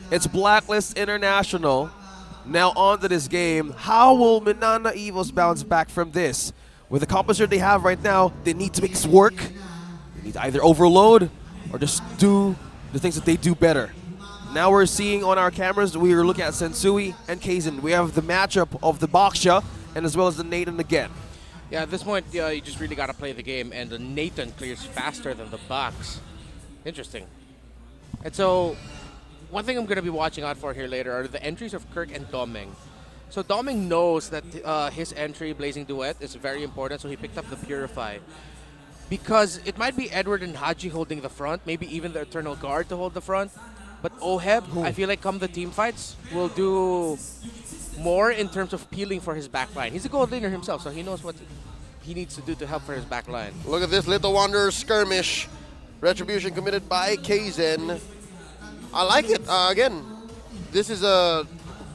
It's Blacklist International. Now on to this game. How will MINANA EVOS bounce back from this? With the composition they have right now, they need to make this work. They need to either overload or just do the things that they do better. Now we're seeing on our cameras, we are looking at Sensui and Kaizen. We have the matchup of the Baksha and as well as the Nathan again. Yeah, at this point, you just really got to play the game, and the Nathan clears faster than the Box. Interesting. And so, one thing I'm going to be watching out for here later are the entries of Kirk and Doming. So Doming knows that his entry, Blazing Duet, is very important, so he picked up the Purify. Because it might be Edward and Haji holding the front, maybe even the Eternal Guard to hold the front. But Oheb, I feel like come the team fights, will do more in terms of peeling for his backline. He's a gold laner himself, so he knows what he needs to do to help for his backline. Look at this Little Wanderer skirmish. Retribution committed by Kaizen. I like it. Again, this is a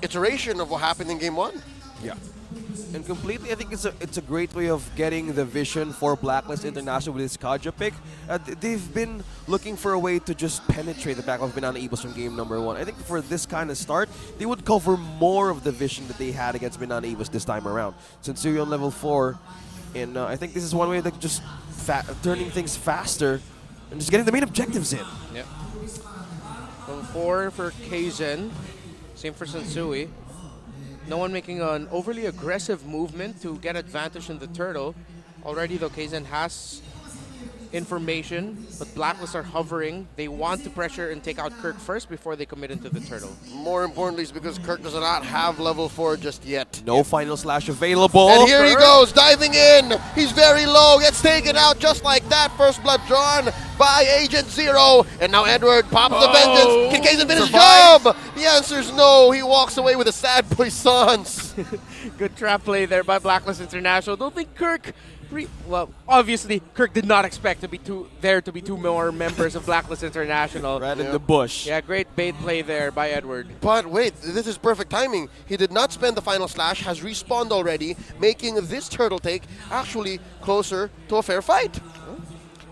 iteration of what happened in Game 1. Yeah. And completely, I think it's a great way of getting the vision for Blacklist International with this Kaja pick. They've been looking for a way to just penetrate the back of MINANA EVOS from game number 1. I think for this kind of start, they would cover more of the vision that they had against MINANA EVOS this time around. Since you're on level 4, and I think this is one way that just turning things faster and just getting the main objectives in. Yep. Level 4 for Kaizen. Same for Sensui. No one making an overly aggressive movement to get advantage in the turtle. Already, though, Kaizen has information, but Blacklist are hovering. They want to pressure and take out Kirk first before they commit into the turtle. More importantly, is because Kirk does not have level 4 just yet. No final slash available. And here he goes, diving in. He's very low, gets taken out just like that. First blood drawn by Agent Zero. And now Edward pops the vengeance. Can Kaizen finish the job? The answer is no. He walks away with a sad puissance. Good trap play there by Blacklist International. Don't think Kirk... Well, obviously, Kirk did not expect to be there to be two more members of Blacklist International. Right in the bush. Yeah, great bait play there by Edward. But wait, this is perfect timing. He did not spend the final slash, has respawned already, making this turtle take actually closer to a fair fight.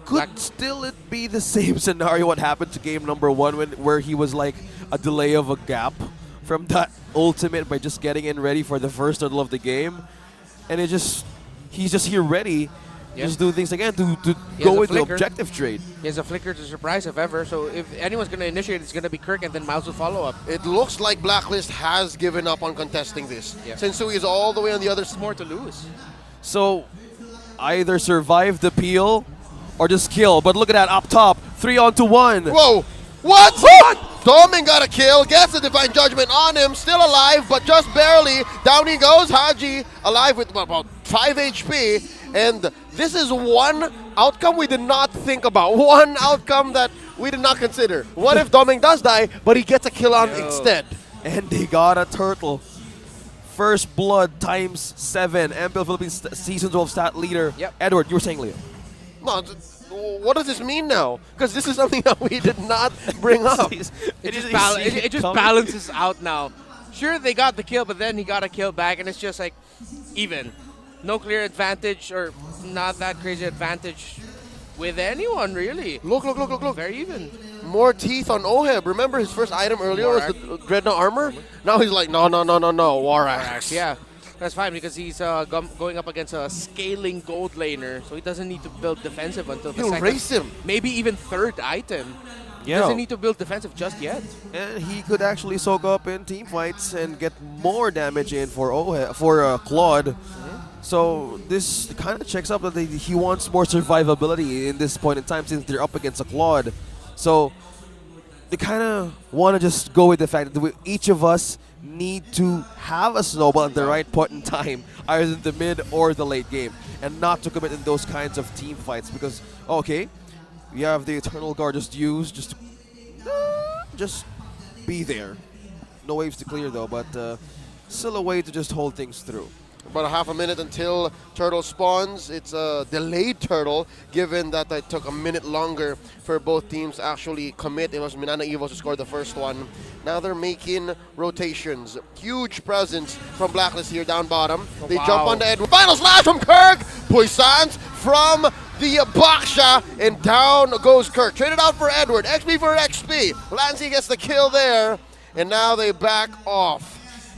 Could still it be the same scenario what happened to game number 1 where he was like a delay of a gap from that ultimate by just getting in ready for the first turtle of the game, and he's just here ready, just do things again to go with the objective trade. He has a flicker to surprise if ever, so if anyone's going to initiate, it's going to be Kirk, and then Miles will follow up. It looks like Blacklist has given up on contesting this. Yeah. Sensui is all the way on the other side. More to lose. So either survive the peel or just kill. But look at that up top, 3-on-1. Whoa! What? Doming got a kill, gets the Divine Judgment on him, still alive, but just barely. Down he goes, Haji, alive with about 5 HP. And this is one outcome we did not think about. One outcome that we did not consider. What if Doming does die, but he gets a kill on instead? And they got a turtle. First blood times 7. MPL Philippines Season 12 stat leader. Yep. Edward, you were saying, Leo. No, what does this mean now? Because this is something that we did not bring up. It just balances out now. Sure, they got the kill, but then he got a kill back, and it's just like even. No clear advantage, or not that crazy advantage with anyone, really. Look. Very even. More teeth on Oheb. Remember his first item earlier was the Dreadnought armor? Now he's like, no, War Axe. Yeah, that's fine because he's going up against a scaling gold laner, so he doesn't need to build defensive until the He'll second, race him. maybe even third item. He Yeah. doesn't need to build defensive just yet. And he could actually soak up in team fights and get more damage in for Claude. So this kind of checks up that he wants more survivability in this point in time since they're up against a Claude. So they kind of want to just go with the fact that each of us need to have a snowball at the right point in time, either in the mid or the late game, and not to commit in those kinds of team fights because, okay, we have the Eternal Guard just used, just be there. No waves to clear though, but still a way to just hold things through. About a half a minute until turtle spawns. It's a delayed turtle, given that it took a minute longer for both teams to actually commit. It was MINANA EVOS who scored the first one. Now they're making rotations. Huge presence from Blacklist here down bottom. They jump on the Edward. Final slash from Kirk! Puissance from the Baksha, and down goes Kirk. Traded out for Edward. XP for XP. Lancy gets the kill there. and now they back off.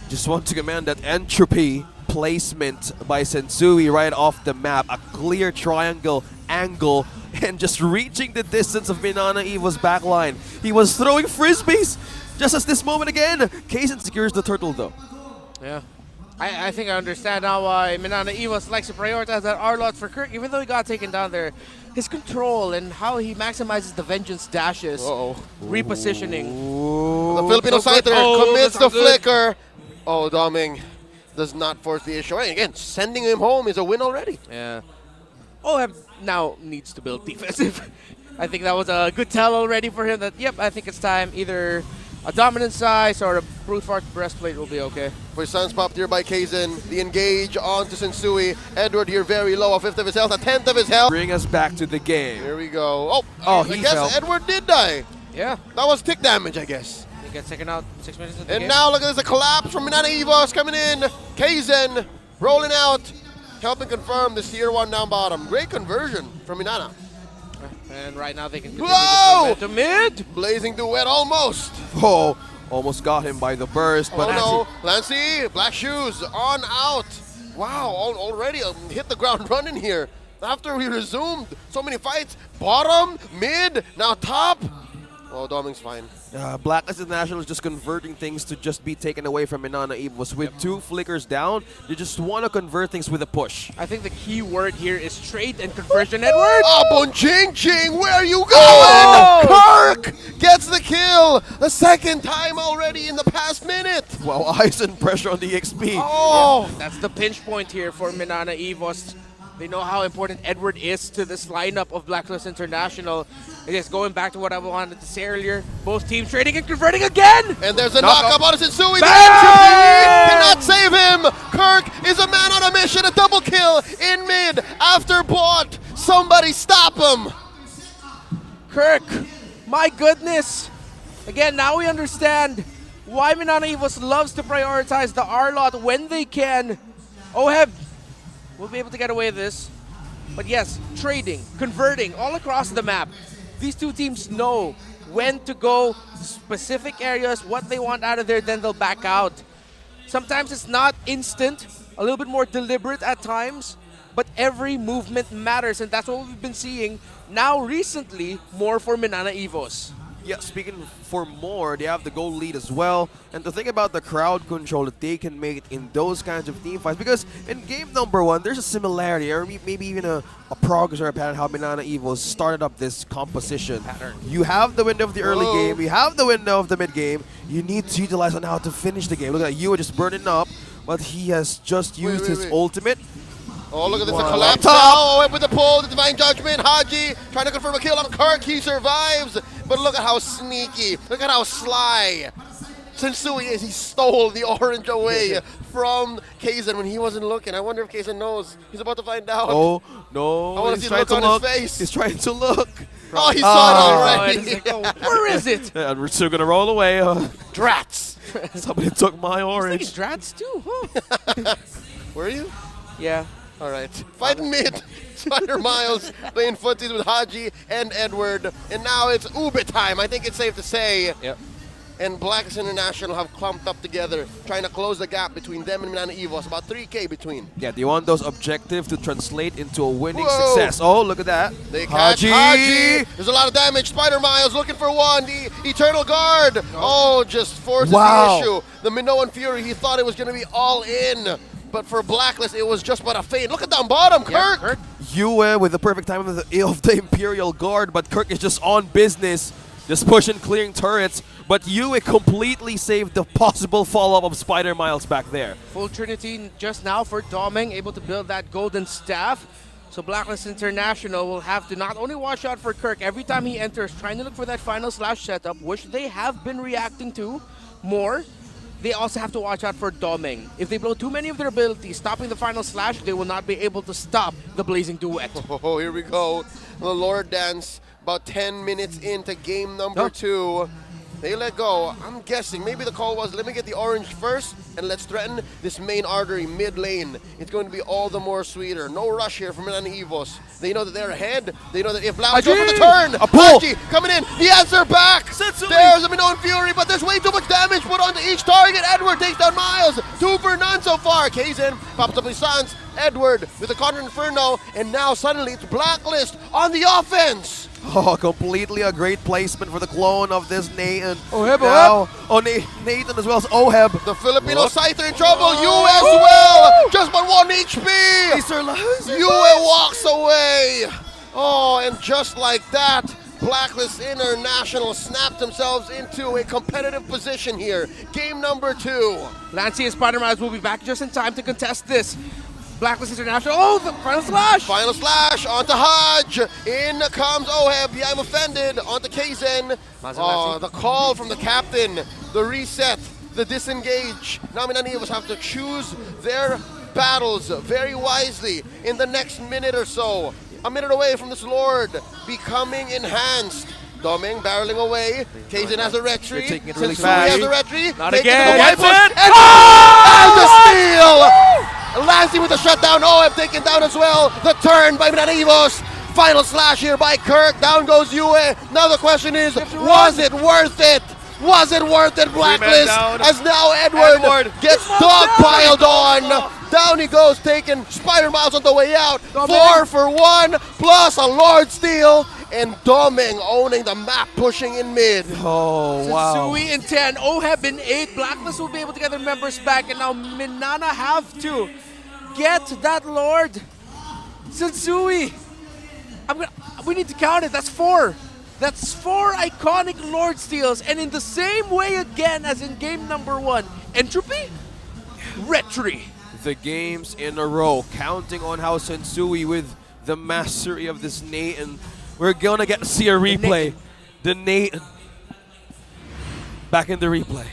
Just want to command that entropy placement by Sensui right off the map. A clear triangle angle and just reaching the distance of MINANA EVOS backline. He was throwing frisbees just as this moment again. Kaizen secures the turtle though. Yeah. I think I understand now why MINANA EVOS likes to prioritize that R-Lot for Kirk, even though he got taken down there. His control and how he maximizes the vengeance dashes. Repositioning. The Filipino Scyther commits the flicker. Oh, Doming does not force the issue. And again, sending him home is a win already. Yeah. OHEB now needs to build defensive. I think that was a good tell already for him that, yep, I think it's time. Either a dominant size or a brute force breastplate will be okay. For Suns popped here by Kaizen. The engage onto Sensui. Edward here very low, a fifth of his health, a tenth of his health. Bring us back to the game. Here we go. Oh, I he guess fell. Edward did die. Yeah. That was tick damage, I guess. He gets taken out 6 minutes into the And game. now look at this, a collapse from MINANA EVOS coming in. Kaizen rolling out, helping confirm this tier 1 down bottom. Great conversion from MINANA. And right now they can continue Whoa! to mid. Blazing duet almost. Oh, almost got him by the burst. But Oh no, Lancy, black shoes on out. Wow, already hit the ground running here. After we resumed so many fights, bottom, mid, now top. Oh, Doming's fine. Blacklist International is just converting things to just be taken away from MINANA EVOS. With 2 flickers down, you just want to convert things with a push. I think the key word here is trade and conversion, Edward. Oh, Bonching Ching, where are you going? Oh! Kirk gets the kill. The second time already in the past minute. Wow, eyes and pressure on the XP. Oh, That's the pinch point here for MINANA EVOS. They know how important Edward is to this lineup of Blacklist International. It is going back to what I wanted to say earlier. Both teams trading and converting again. and there's a knockup on Sensui. The Bang! entropy cannot save him. Kirk is a man on a mission. A double kill in mid after bot. Somebody stop him. Kirk, my goodness. Again, now we understand why MINANA EVOS loves to prioritize the R-Lot when they can. OHEB will be able to get away with this. But yes, trading, converting all across the map. These two teams know when to go, specific areas, what they want out of there, then they'll back out. Sometimes it's not instant, a little bit more deliberate at times, but every movement matters, and that's what we've been seeing now recently, more for MINANA EVOS. Yeah, speaking for more, they have the goal lead as well. And to think about the crowd control that they can make in those kinds of team fights, because in game number 1, there's a similarity, or maybe even a progress or a pattern how MINANA EVOS started up this composition. You have the window of the early game, you have the window of the mid game, you need to utilize on how to finish the game. Look at you just burning up, but he has just used his ultimate. Oh, look at this, Wow. a collapse Top. now. Oh, with the pull, the Divine Judgment. Haji trying to confirm a kill on Kirk. He survives. But look at how sneaky. Look at how sly Sensui is. He stole the orange away from Kaizen when he wasn't looking. I wonder if Kaizen knows. He's about to find out. Oh, no. I wanna he's see the trying look to on his look. face. He's trying to look. Oh, he saw it Oh, already. and it's like, oh, where is it? And we're still going to roll away. Drats. Somebody took my He's orange. Drats too, huh? Were you? Yeah. All right. Fighting mid. Spider Miles playing footsies with Haji and Edward. And now it's Ube time. I think it's safe to say. Yep. And Blacklist International have clumped up together, trying to close the gap between them and MINANA EVOS. About 3K between. Yeah, do you want those objectives to translate into a winning Whoa. success? Oh, look at that. They catch Haji. Haji. There's a lot of damage. Spider Miles looking for one. The Eternal Guard. Oh, just forces Wow. the issue. The Minoan Fury, he thought it was going to be all in. But for Blacklist, it was just but a feint. Look at down bottom, Yeah, Kirk. Yue with the perfect time of the Imperial Guard, but Kirk is just on business, just pushing, clearing turrets. But Yue completely saved the possible follow-up of Spider Miles back there. Full Trinity just now for Doming, able to build that golden staff. So Blacklist International will have to not only watch out for Kirk every time he enters, trying to look for that final slash setup, which they have been reacting to more. They also have to watch out for Doming. If they blow too many of their abilities, stopping the final slash, they will not be able to stop the Blazing Duet. Oh, here we go. The Lord Dance, about 10 minutes into game number 2. They let go. I'm guessing maybe the call was, let me get the orange first and let's threaten this main artery mid lane. It's going to be all the more sweeter. No rush here from MINANA EVOS. They know that they're ahead. They know that if Black goes for the turn, a pull. Haji coming in. The answer back. Sensui. There's a Minoan Fury, but there's way too much damage put onto each target. Edward takes down Miles. 2 for none so far. Kaizen pops up his sons. Edward with the Contra Inferno, and now suddenly it's Blacklist on the offense. Oh, completely a great placement for the clone of this Nathan. Oheb, now, Nathan as well as Oheb. The Filipino Scyther in trouble. You as well. Just but 1 HP. Yue walks away. Oh, and just like that, Blacklist International snapped themselves into a competitive position here. Game number 2. Lancey and Spider-Man will be back just in time to contest this. Blacklist International. Oh, the final slash! Final slash onto Haj. In comes Oheb. Yeah, I'm offended. Onto Kaizen. Oh, the call from the captain. The reset. The disengage. Now MINANA EVOS have to choose their battles very wisely in the next minute or so. A minute away from this Lord becoming enhanced. Doming barreling away. Kaizen has a retreat. Taking it really Sensui fast. has a retreat. Not Taking again. the white Gets it. and the steal! Lancey with the shutdown. Oheb taken down as well. The turn by MINANA EVOS. Final slash here by Kirk. Down goes Yue. Now the question is, was it worth it? Was it worth it, Blacklist? As now Edward gets dogpiled on. Down he goes, taking Spider Miles on the way out. 4 for 1, plus a Lord Steal. And Doming owning the map, pushing in mid. Oh, wow. Sensui in 10, Oheb in 8. Blacklist will be able to get their members back, and now MINANA have to get that Lord. Sensui, we need to count it. That's 4. That's 4 iconic Lord steals, and in the same way again as in game number 1. Entropy, Retry. The games in a row, counting on how Sensui with the mastery of this Nathan. We're gonna get to see a replay. The Nathan. Back in the replay.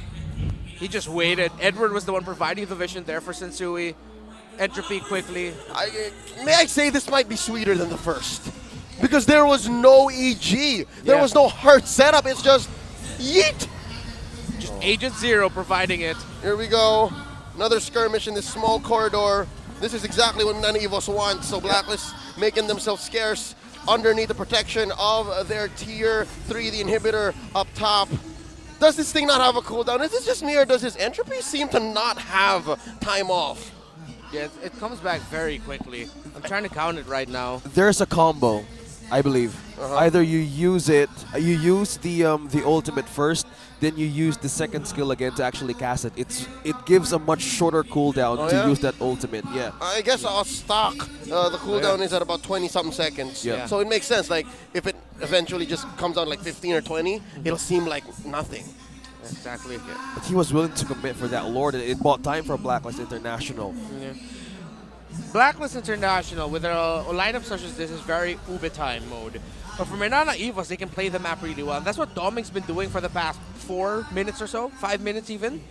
He just waited. Edward was the one providing the vision there for Sensui. Entropy quickly. May I say this might be sweeter than the first? Because there was no EG. There was no hard setup. It's just yeet. Just Agent Zero providing it. Here we go. Another skirmish in this small corridor. This is exactly what MINANA EVOS wants. So Blacklist making themselves scarce underneath the protection of their tier 3, the inhibitor up top. Does this thing not have a cooldown? Is this just me, or does his entropy seem to not have time off? Yeah, it comes back very quickly. I'm trying to count it right now. There's a combo, I believe. Either you use it, you use the ultimate first, then you use the second skill again to actually cast it. It gives a much shorter cooldown to use that ultimate. Yeah. I guess our stock, the cooldown is at about 20-something seconds. Yeah. So it makes sense. Like, if it eventually just comes down like 15 or 20, it'll seem like nothing. Exactly. Yeah. But he was willing to commit for that Lord, and it bought time for Blacklist International. Yeah. Blacklist International, with a lineup such as this, is very Ube time mode. But for MINANA EVOS, they can play the map really well. That's what Doming's been doing for the past 4 minutes or so, 5 minutes even.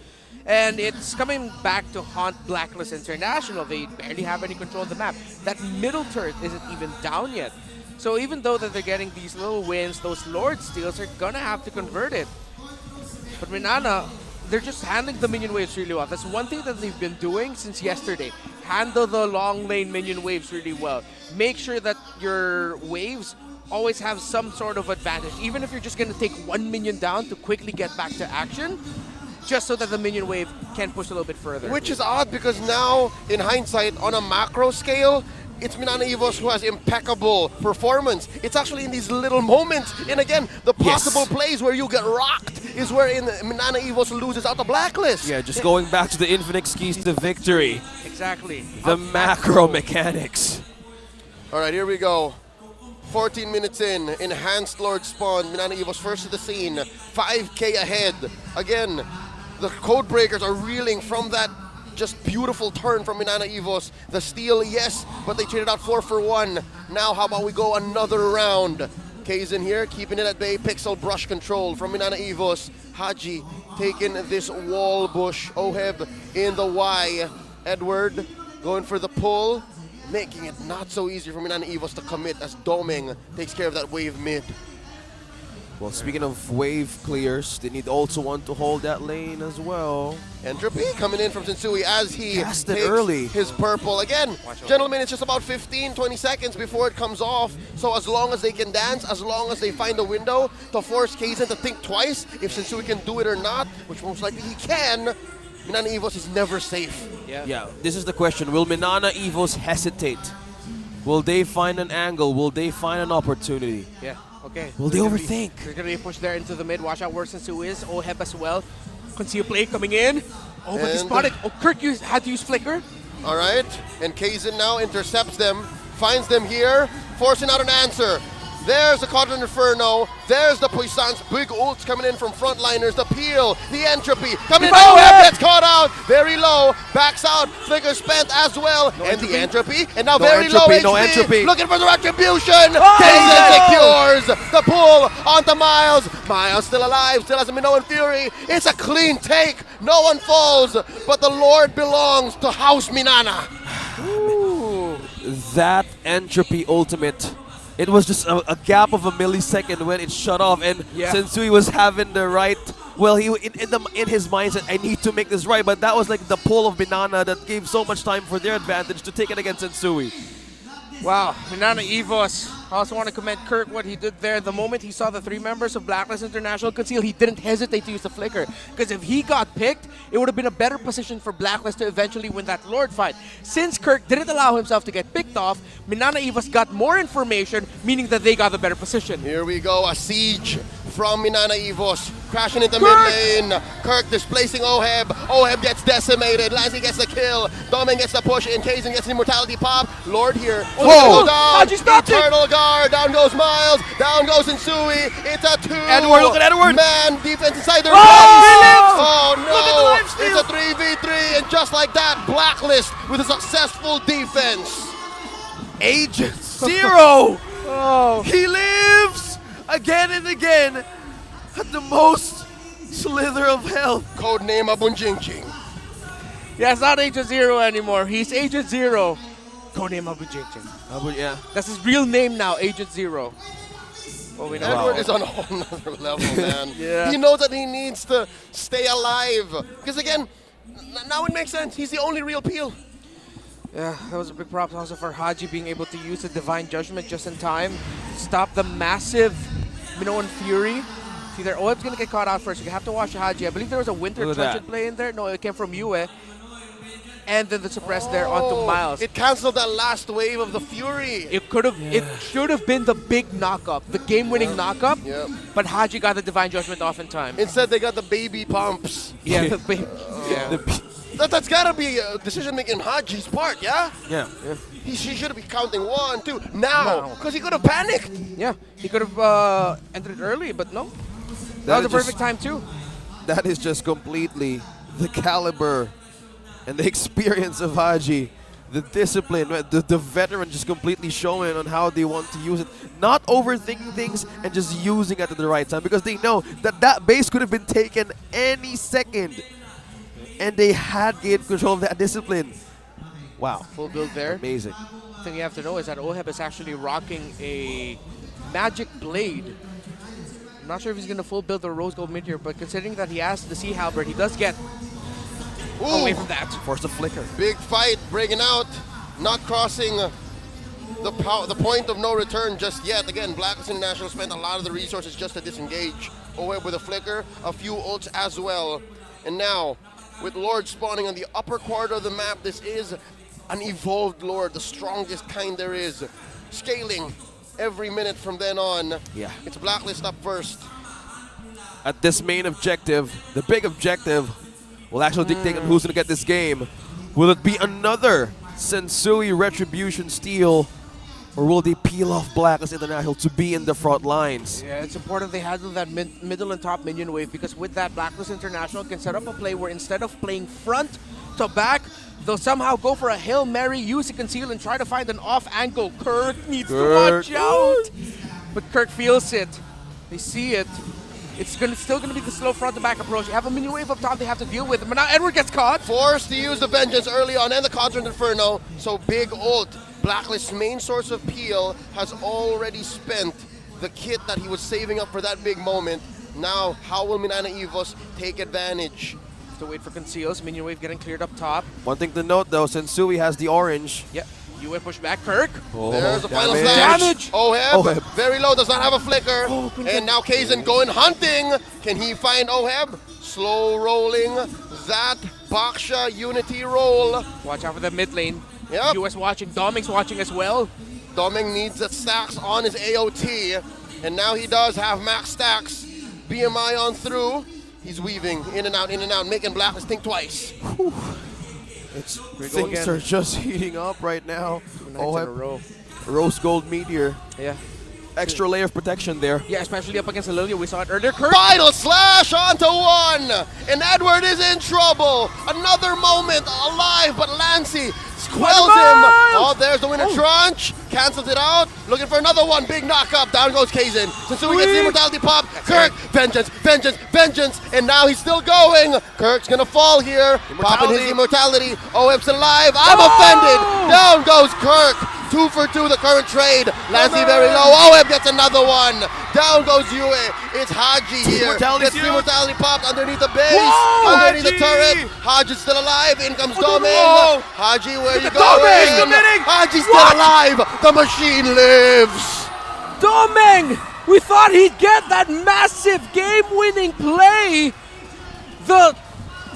And it's coming back to haunt Blacklist International. They barely have any control of the map. That middle turret isn't even down yet. So even though that they're getting these little wins, those Lord steals, they're gonna have to convert it. But MINANA, they're just handling the minion waves really well. That's one thing that they've been doing since yesterday. Handle the long lane minion waves really well. Make sure that your waves always have some sort of advantage. Even if you're just going to take 1 minion down to quickly get back to action, just so that the minion wave can push a little bit further. Which is odd, because now, in hindsight, on a macro scale, it's MINANA EVOS who has impeccable performance. It's actually in these little moments, and again, the possible plays where you get rocked is where MINANA EVOS loses out the Blacklist. Yeah, just going back to the infinite keys to victory. Exactly. The macro mechanics. All right, here we go. 14 minutes in, enhanced Lord spawn. MINANA EVOS first to the scene, 5K ahead. Again, the code breakers are reeling from that just beautiful turn from MINANA EVOS. The steal, yes, but they traded out 4 for 1. Now how about we go another round? Kaizen here, keeping it at bay. Pixel brush control from MINANA EVOS. Haji taking this wall bush. Oheb in the Y. Edward going for the pull, making it not so easy for MINANA EVOS to commit as Doming takes care of that wave mid. Well, speaking of wave clears, they need also one to hold that lane as well. Entropy coming in from Sensui as he Cast it takes early. his purple. Again, gentlemen, it's just about 15, 20 seconds before it comes off. So as long as they can dance, as long as they find a window to force Kaizen to think twice if Sensui can do it or not, which most likely he can, MINANA EVOS is never safe. Yeah, this is the question. Will MINANA EVOS hesitate? Will they find an angle? Will they find an opportunity? Yeah. Okay. Will they overthink? There's going to be a push there into the mid. Watch out where Sensu is. Oheb as well. Conceal play coming in. Oh, but he spotted. Oh, Kirk had to use Flicker. All right, and Kaizen now intercepts them, finds them here, forcing out an answer. There's the Quadrant Inferno. There's the Puissance. Big ults coming in from frontliners. The Peel, the Entropy. Coming in. Oh, gets caught out. Very low. Backs out. Flicker spent as well. No and entropy. the Entropy. And now No very entropy, low no HP. entropy. Looking for the retribution. Kaizen secures the pull onto Miles. Miles still alive. Still has a Minoan Fury. It's a clean take. No one falls. But the Lord belongs to House MINANA. Ooh. That Entropy ultimate. It was just a gap of a millisecond when it shut off, and Sensui was having the right. Well, he in his mindset, I need to make this right, but that was like the pull of MINANA that gave so much time for their advantage to take it against Sensui. Wow, MINANA EVOS. I also want to commend Kirk what he did there. The moment he saw the 3 members of Blacklist International conceal, he didn't hesitate to use the Flicker. Because if he got picked, it would have been a better position for Blacklist to eventually win that Lord fight. Since Kirk didn't allow himself to get picked off, MINANA EVOS got more information, meaning that they got the better position. Here we go, a siege from MINANA EVOS. Crashing into mid lane. Kirk displacing Oheb. Oheb gets decimated. Lancy gets the kill. Domin gets the push in. Kaizen gets the immortality pop. Lord here. Whoa! Haji stopped it! Eternal guard. Down goes Miles. Down goes Insui. It's a 2. Edward, look at Edward! Man, defense inside their Oh, he lives! Oh no! Look at the lifesteal! It's a 3v3, and just like that, Blacklist with a successful defense. Agent Zero! Oh. He lives again and again at the most slither of health. Codename Abunjingjing. Yeah, it's not Agent Zero anymore. He's Agent Zero. Codename Abu Jingjing. Yeah. That's his real name now, Agent Zero. Well, we know. Edward is on a whole nother level, man. Yeah. He knows that he needs to stay alive. Because again, now it makes sense. He's the only real Peel. Yeah, that was a big props also for Haji being able to use the Divine Judgment just in time. Stop the massive Minoan Fury. See there, Oheb's going to get caught out first. You have to watch Haji. I believe there was a Winter Look at Truncheon that. play in there. No, it came from Yue. And then the suppress there onto Miles. It canceled that last wave of the Fury. It could have, it should have been the big knock-up, the game-winning knock-up. Yep. But Haji got the Divine Judgment off in time. Instead, they got the baby pumps. Yeah, the big, yeah. That's got to be a decision-making on Haji's part, yeah? Yeah. He should be counting 1, 2, now. Because he could have panicked. Yeah, he could have entered early, but no. That was a perfect time too. That is just completely the caliber and the experience of Haji. The discipline, the veteran just completely showing on how they want to use it. Not overthinking things and just using it at the right time, because they know that that base could have been taken any second. And they had gained control of that discipline. Wow. Full build there. Amazing. The thing you have to know is that Oheb is actually rocking a Magic Blade. I'm not sure if he's going to full build the Rose Gold Meteor, but considering that he has the Sea Halberd, he does get away from that. Force the flicker. Big fight breaking out, not crossing the point of no return just yet. Again, Blacklist International spent a lot of the resources just to disengage. Oheb with a flicker, a few ults as well. And now, with Lord spawning on the upper quarter of the map, this is an evolved Lord, the strongest kind there is. Scaling every minute from then on. Yeah. It's Blacklist up first. At this main objective, the big objective will actually dictate on who's going to get this game. Will it be another Sensui Retribution steal, or will they peel off Blacklist International to be in the front lines? Yeah, it's important they handle that middle and top minion wave, because with that, Blacklist International can set up a play where instead of playing front to back, they'll somehow go for a Hail Mary, use a conceal, and try to find an off angle. Kirk needs to watch out. But Kirk feels it. They see it. It's still going to be the slow front to back approach. You have a minion wave up top they have to deal with. But now Edward gets caught. Forced to use the Vengeance early on and the Quadrant Inferno. So big ult. Blacklist's main source of peel has already spent the kit that he was saving up for that big moment. Now, how will MINANA EVOS take advantage? To wait for Conceals. Minion wave getting cleared up top. One thing to note though, Sensui has the orange. Yep. UA push back. Kirk. Oh, There's the final damage. slash. Damage. Oheb, Oheb. very low, does not have a flicker. Oh, And now Kaizen going hunting. Can he find Oheb? Slow rolling that Baksha Unity roll. Watch out for the mid lane. Yep. US watching. Doming's watching as well. Doming needs the stacks on his AOT. And now he does have max stacks. BMI on through. He's weaving in and out, making Blacklist think twice. Things again. are just heating up right now. 2 nights in a row. Rose Gold Meteor. Yeah. Extra layer of protection there. Yeah, especially up against Lilia. We saw it earlier. Kirk. Final slash onto one, and Edward is in trouble. Another moment alive, but Lancy quells him. Oh, there's the winner tranche. Cancels it out. Looking for another one. Big knock up. Down goes Kaizen. Sensui gets the immortality pop. Kirk, vengeance, vengeance, vengeance. And now he's still going. Kirk's gonna fall here. Popping his immortality. OM's alive. I'm offended. Down goes Kirk. 2 for 2, the current trade. Lancy very low. OM gets another one. Down goes Yue. It's Haji here. Gets the immortality popped underneath the base. Whoa, underneath the Haji! turret. Haji's still alive. In comes Whoa. Doming. Haji, where you Doming! going? Committing! Haji's still alive. The machine lives. Doming! We thought he'd get that massive game-winning play. The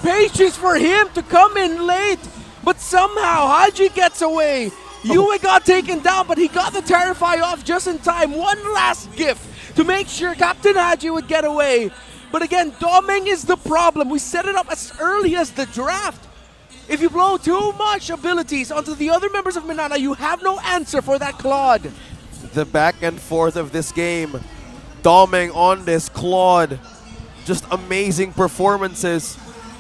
patience for him to come in late, but somehow Haji gets away. Yue got taken down, but he got the Terrify off just in time. One last gift to make sure Captain Haji would get away. But again, Doming is the problem. We set it up as early as the draft. If you blow too much abilities onto the other members of MINANA, you have no answer for that Claude. The back and forth of this game. Doming on this Claude. Just amazing performances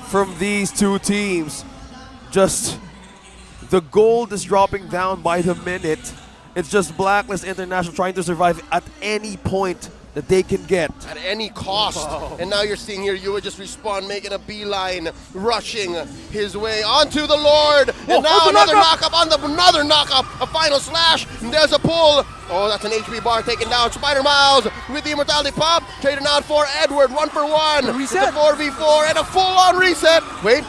from these two teams. Just the gold is dropping down by the minute. It's just Blacklist International trying to survive at any point that they can get. At any cost. And now you're seeing here, Yue just respawn, making a beeline, rushing his way onto the Lord. And now another knock-up on another knock-up. A final slash. And there's a pull. Oh, that's an HP bar taken down. Spider Miles with the immortality pop. Trading out for Edward. 1 for 1. Reset. It's a 4v4 and a full-on reset. Wait.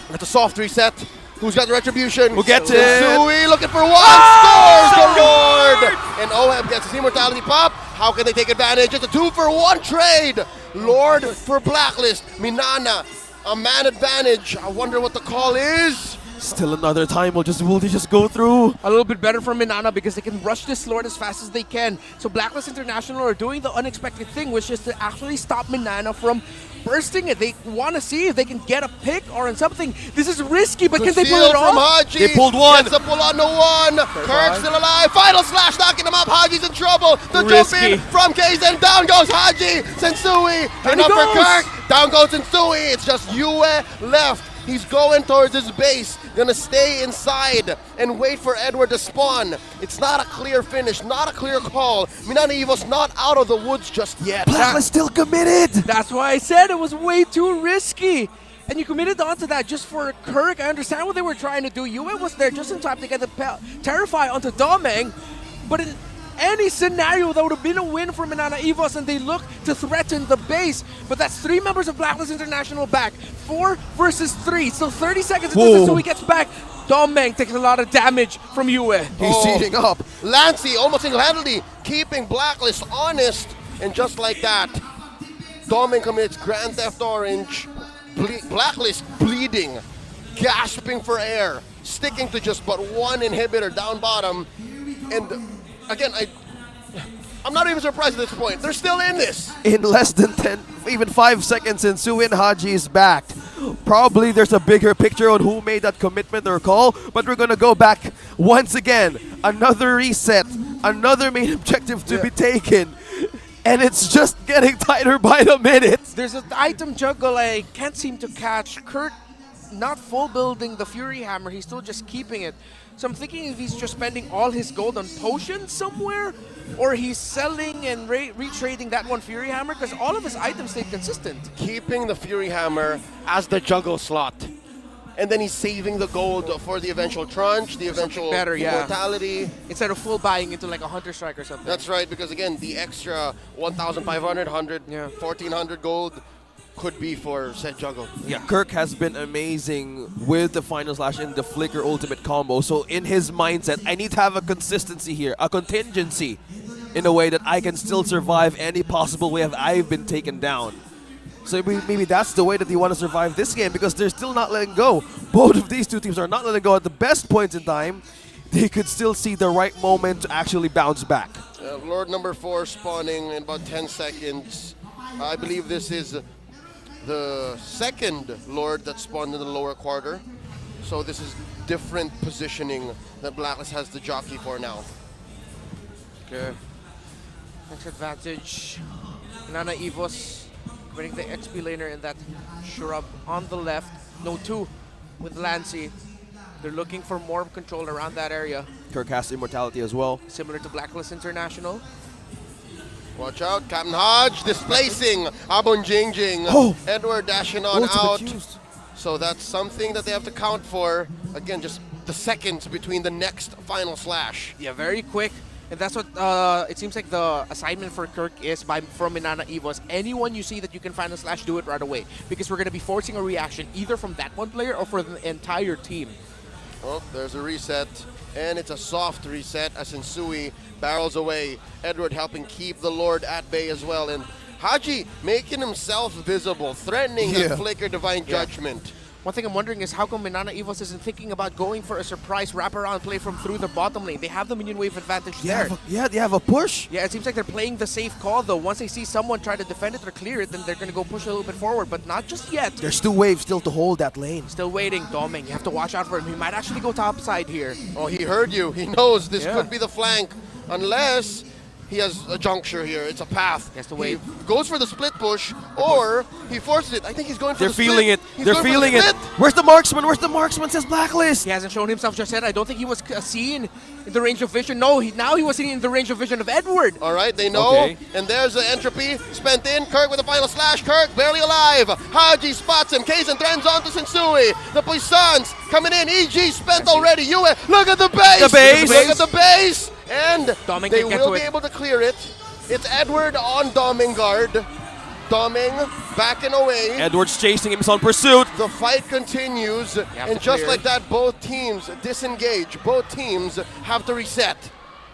That's a soft reset. Who's got the retribution? Who gets it? Sui looking for one. Scores the Lord. And Oheb gets his immortality pop. How can they take advantage? It's a 2 for 1 trade. Lord for Blacklist. MINANA, a man advantage. I wonder what the call is. Still another time. Will they just go through? A little bit better for MINANA because they can rush this Lord as fast as they can. So Blacklist International are doing the unexpected thing, which is to actually stop MINANA from bursting it. They want to see if they can get a pick or something. This is risky, but can they pull it from off? Haji. They pulled one. Gets a pull on the one. Kirk's still alive. Final slash knocking him up. Haji's in trouble. The jump in from Kaizen. Down goes Haji. Sensui. And up for Kirk. Down goes Sensui. It's just Yue left. He's going towards his base, gonna stay inside and wait for Edward to spawn. It's not a clear finish, not a clear call. MINANA EVOS not out of the woods just yet. Blacklist still committed. That's why I said it was way too risky. And you committed onto that just for Kirk. I understand what they were trying to do. Yue was there just in time to get the Terrify onto Doming. But in any scenario, that would have been a win for MINANA EVOS, and they look to threaten the base. But that's 3 members of Blacklist International back. 4 versus 3. So 30 seconds until he gets back. Doming takes a lot of damage from Yue. He's heating up. Lancy almost single-handedly keeping Blacklist honest. And just like that, Doming commits Grand Theft Orange. Blacklist bleeding, gasping for air, sticking to just but one inhibitor down bottom. And again, I'm not even surprised at this point. They're still in this. In less than 10, even 5 seconds, and Suin Haji is back. Probably there's a bigger picture on who made that commitment or call, but we're gonna go back once again. Another reset, another main objective to be taken. And it's just getting tighter by the minute. There's an item juggle I can't seem to catch. Kurt not full building the Fury Hammer, he's still just keeping it. So I'm thinking if he's just spending all his gold on potions somewhere, or he's selling and retrading that one Fury Hammer, because all of his items stay consistent. Keeping the Fury Hammer as the juggle slot. and then he's saving the gold for the eventual tranche, the eventual better, yeah. immortality. Instead of full buying into like a Hunter Strike or something. That's right, because again, the extra 1,500, 100, Yeah. 1,400 gold could be for said juggle. Yeah, Kirk has been amazing with the Final Slash and the Flicker Ultimate combo. So in his mindset, I need to have a consistency here, a contingency, in a way that I can still survive any possible way I've been taken down. So maybe that's the way that they want to survive this game, because they're still not letting go. Both of these two teams are not letting go at the best points in time. They could still see the right moment to actually bounce back. Lord number 4 spawning in about 10 seconds. I believe this is the second Lord that spawned in the lower quarter. So this is different positioning that Blacklist has the jockey for now. Okay. Next advantage. MINANA EVOS winning the XP laner in that shrub on the left. No 2 with Lancy. They're looking for more control around that area. Kirk has immortality as well. Similar to Blacklist International. Watch out, Captain Hodge displacing Abon Jingjing. Oh! Edward dashing on Ultimate out. used. So that's something that they have to count for. Again, just the seconds between the next final slash. Yeah, very quick. And that's what it seems like the assignment for Kirk is from MINANA EVOS. Anyone you see that you can find a slash, do it right away. Because we're going to be forcing a reaction either from that one player or for the entire team. Oh, there's a reset. And it's a soft reset as Insui barrels away. Edward helping keep the Lord at bay as well. And Haji making himself visible, threatening the Flicker Divine Judgment. One thing I'm wondering is how come MINANA EVOS isn't thinking about going for a surprise wraparound play from through the bottom lane? They have the minion wave advantage there. They have a push. Yeah, it seems like they're playing the safe call though. Once they see someone try to defend it or clear it, then they're going to go push a little bit forward, but not just yet. There's 2 waves still to hold that lane. Still waiting. Doming, you have to watch out for him. He might actually go top side here. Oh, he heard you. He knows this could be the flank. Unless he has a juncture here. It's a path. He has to wait. He goes for the split push, or he forces it. I think he's going for They're the split. feeling it. He's They're going for the feeling it. split. Where's the marksman? Where's the marksman? Says Blacklist. He hasn't shown himself just yet. I don't think he was seen in the range of vision. No, now he was seen in the range of vision of Edward. All right, they know. Okay. And there's the entropy spent in. Kirk with the final slash. Kirk barely alive. Haji spots him. Kaizen threatens onto Sensui. The Puissance coming in. EG spent already. Yue, look at the base. The base. Look at the base. And Doming they can get will to be it. able to clear it. It's Edward on Doming guard. Doming backing away. Edward's chasing him. He's on pursuit. The fight continues. And to just clear. like that, both teams disengage. Both teams have to reset.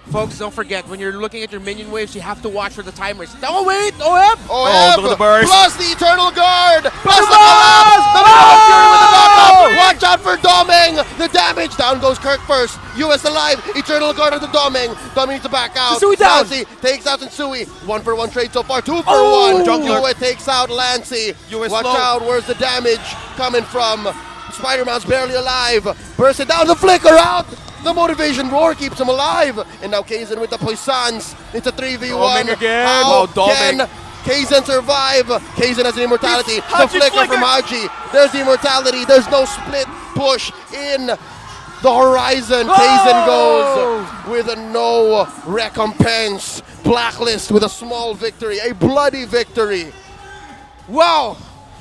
Folks, don't forget, when you're looking at your minion waves, you have to watch for the timers. Oh, wait! OM! OM look at the burst. plus the Eternal Guard plus the burst! collapse. The Minotaur Fury with the knockup. Watch out for Doming. The damage. Down goes Kirk first. US alive. Eternal Guard on the Doming. Doming needs to back out. Sensui down. Lancy takes out Sensui. 1-for-1 trade so far. 2-for-1. Jungler. Yue takes out Lancy. Yue Watch slow. out. Where's the damage coming from? Spider-Man's barely alive. Burst it down. The flicker out. The motivation roar keeps him alive. And now Kaizen with the Puissance. It's a 3v1. Doming again. How Wow, Doming. can Kaizen survive? Kaizen has an immortality. The Haji flicker flicker. from Haji. There's the immortality. There's no split push in the horizon. Kaizen goes with a no recompense. Blacklist with a small victory. A bloody victory. Wow!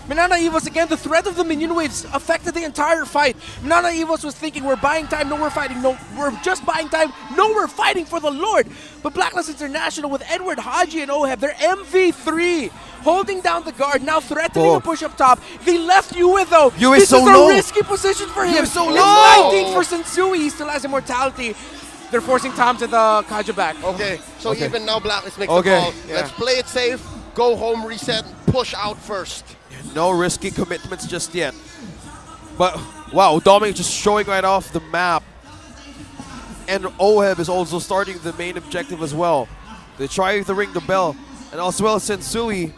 MINANA EVOS again, the threat of the minion waves affected the entire fight. MINANA EVOS was thinking, we're buying time, no, we're fighting, no, we're just buying time, no, we're fighting for the Lord. But Blacklist International with Edward, Haji, and Oheb, they're MV3, holding down the guard, now threatening a push up top. They left Yue though. Yue is This so is low. a risky position for him. Yue is so It's low. 19 for Sensui, he still has immortality. They're forcing Tom to the Kaja back. Okay, so Okay. even now Blacklist makes Okay. the call. Yeah. Let's play it safe, go home, reset, push out first. No risky commitments just yet. But wow, Doming just showing right off the map. And Oheb is also starting the main objective as well. They try to ring the bell. And as well as Sensui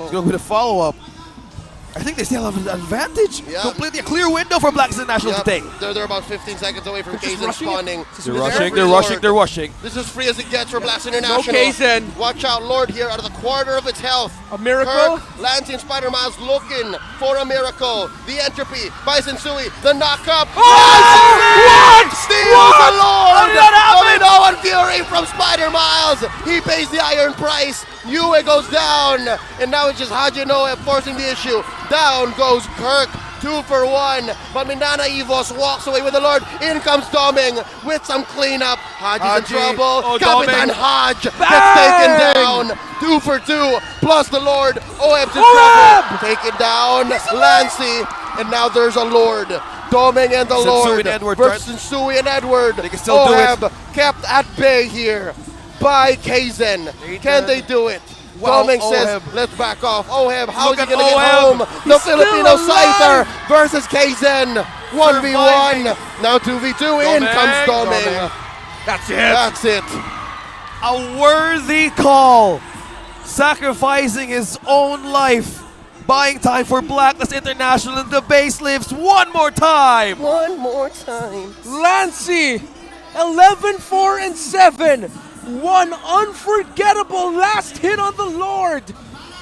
is going with a follow-up. I think they still have an advantage. Yeah. Completely a clear window for Blacks International to take. They're about 15 seconds away from They're just Kaizen rushing it. spawning. They're This They're is rushing, every they're rushing, Lord. they're rushing. This is free as it gets for Blacks International. Kaizen. Watch out, Lord here out of the quarter of its health. A miracle? Kirk, Lancy, and Spider-Man's looking for a miracle. The entropy by Sensui. The knockup. What? Steals the Lord! How did that happen? Domino and Fury from Spider-Miles. He pays the iron price. Yue goes down. And now it's just Haji Noe forcing the issue. Down goes Kirk. 2 for 1. But MINANA EVOS walks away with the Lord. In comes Doming with some cleanup. Haji's in Haji. trouble. Oh, Kapitan Doming. Haj gets Bang! taken down. 2 for 2. Plus the Lord. Oheb's in Oheb! trouble. Taken down. Lancy. And now there's a Lord. Doming and the Sensui Lord and Edward, versus Sensui and Edward. They can still do it. Oheb kept at bay here by Kaizen. Can they do it? Wow, Doming says, Oheb. let's back off. Oheb, how's Look he at going to get Oheb. home? The He's Filipino still alive. Scyther versus Kaizen. 1v1. Now 2v2. In Doming, comes Doming. Doming. That's it. That's it. A worthy call. Sacrificing his own life. Buying time for Blacklist International, and the base lives one more time. One more time. Lancy, 11-4-7. One unforgettable last hit on the Lord.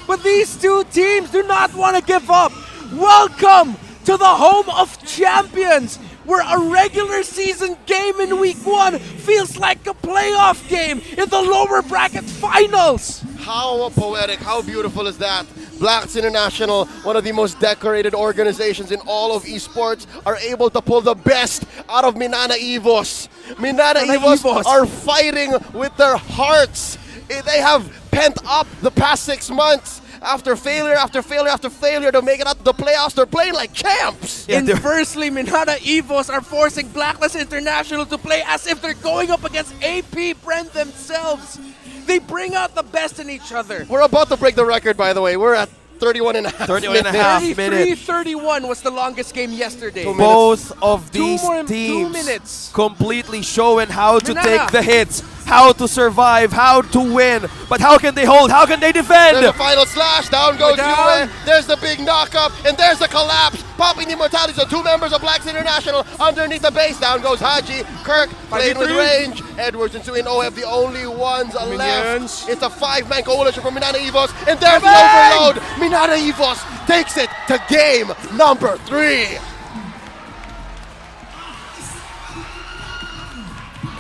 But these two teams do not want to give up. Welcome to the home of champions, where a regular season game in week 1 feels like a playoff game in the lower bracket finals. How poetic, how beautiful is that? Blacks International, one of the most decorated organizations in all of esports, are able to pull the best out of MINANA EVOS. MINANA EVOS are fighting with their hearts. They have pent up the past 6 months. After failure, after failure, after failure to make it out to the playoffs, they're playing like champs. Yeah, they're- Inversely, MINANA EVOS are forcing Blacklist International to play as if they're going up against AP Brand themselves. They bring out the best in each other. We're about to break the record, by the way. We're at 31 and a half 31 and a minutes. half minutes. 33-31 was the longest game yesterday. Both of these 2 teams minutes. completely showing how to MINANA. take the hits, how to survive, how to win. But how can they hold? How can they defend? There's the final slash. Down goes down. Yue. There's the big knockup. And there's the collapse. Popping the immortality. So 2 members of Blacks International underneath the base. Down goes Haji. Kirk playing with 5v3. range. Edwards and Sui and Oheb the only ones Minions. left. It's a 5-man coalition from MINANA EVOS. And there's the Bang! overload. MINANA EVOS takes it to game number 3.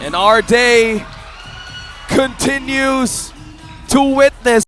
And our day continues to witness